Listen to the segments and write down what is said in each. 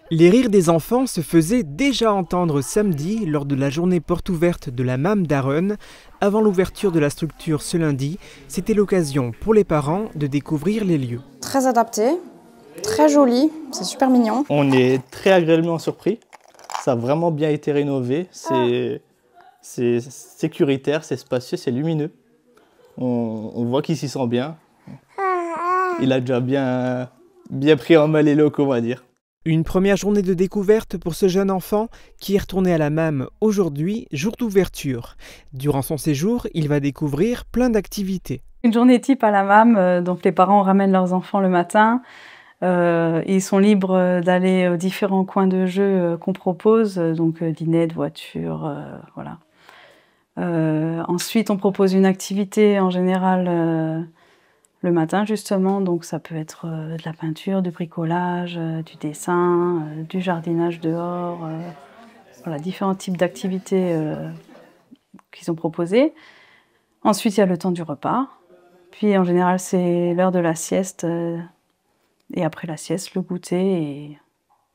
Les rires des enfants se faisaient déjà entendre samedi lors de la journée porte ouverte de la MAM d'Arronnes. Avant l'ouverture de la structure ce lundi, c'était l'occasion pour les parents de découvrir les lieux. Très adapté, très joli, c'est super mignon. On est très agréablement surpris. Ça a vraiment bien été rénové. C'est sécuritaire, c'est spacieux, c'est lumineux. On voit qu'il s'y sent bien. Il a déjà bien pris en main les locaux, on va dire. Une première journée de découverte pour ce jeune enfant qui est retourné à la MAM aujourd'hui, jour d'ouverture. Durant son séjour, il va découvrir plein d'activités. Une journée type à la MAM, donc les parents ramènent leurs enfants le matin. Ils sont libres d'aller aux différents coins de jeu qu'on propose, donc dinette, voiture, voilà. Ensuite, on propose une activité en général le matin justement, donc ça peut être de la peinture, du bricolage, du dessin, du jardinage dehors, voilà, différents types d'activités qui sont proposées. Ensuite, il y a le temps du repas, puis en général c'est l'heure de la sieste, et après la sieste, le goûter, et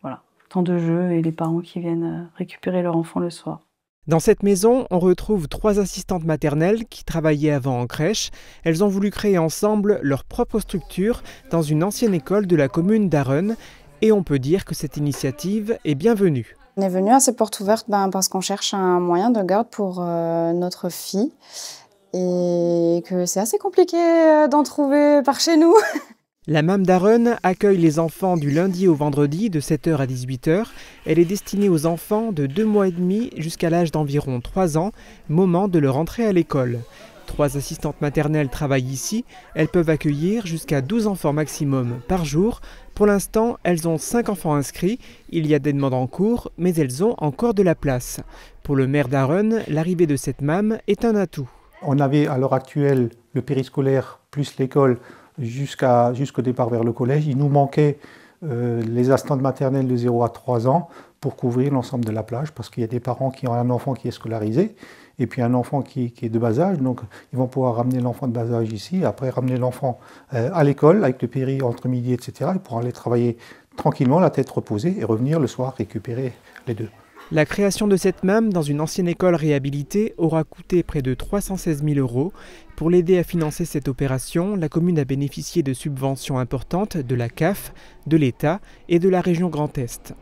voilà, temps de jeu et les parents qui viennent récupérer leur enfant le soir. Dans cette maison, on retrouve 3 assistantes maternelles qui travaillaient avant en crèche. Elles ont voulu créer ensemble leur propre structure dans une ancienne école de la commune d'Arronnes. Et on peut dire que cette initiative est bienvenue. On est venu à ces portes ouvertes parce qu'on cherche un moyen de garde pour notre fille. Et que c'est assez compliqué d'en trouver par chez nous. La MAM d'Arronnes accueille les enfants du lundi au vendredi de 7h à 18h. Elle est destinée aux enfants de 2 mois et demi jusqu'à l'âge d'environ 3 ans, moment de leur entrée à l'école. 3 assistantes maternelles travaillent ici. Elles peuvent accueillir jusqu'à 12 enfants maximum par jour. Pour l'instant, elles ont 5 enfants inscrits. Il y a des demandes en cours, mais elles ont encore de la place. Pour le maire d'Arronnes, l'arrivée de cette MAM est un atout. On avait à l'heure actuelle le périscolaire plus l'école jusqu'au départ vers le collège. Il nous manquait les assistantes maternelles de 0 à 3 ans pour couvrir l'ensemble de la plage, parce qu'il y a des parents qui ont un enfant qui est scolarisé et puis un enfant qui est de bas âge. Donc ils vont pouvoir ramener l'enfant de bas âge ici, après ramener l'enfant à l'école avec le péri entre midi, etc. Ils pourront aller travailler tranquillement, la tête reposée, et revenir le soir récupérer les deux. La création de cette MAM dans une ancienne école réhabilitée aura coûté près de 316 000 €. Pour l'aider à financer cette opération, la commune a bénéficié de subventions importantes de la CAF, de l'État et de la région Grand Est.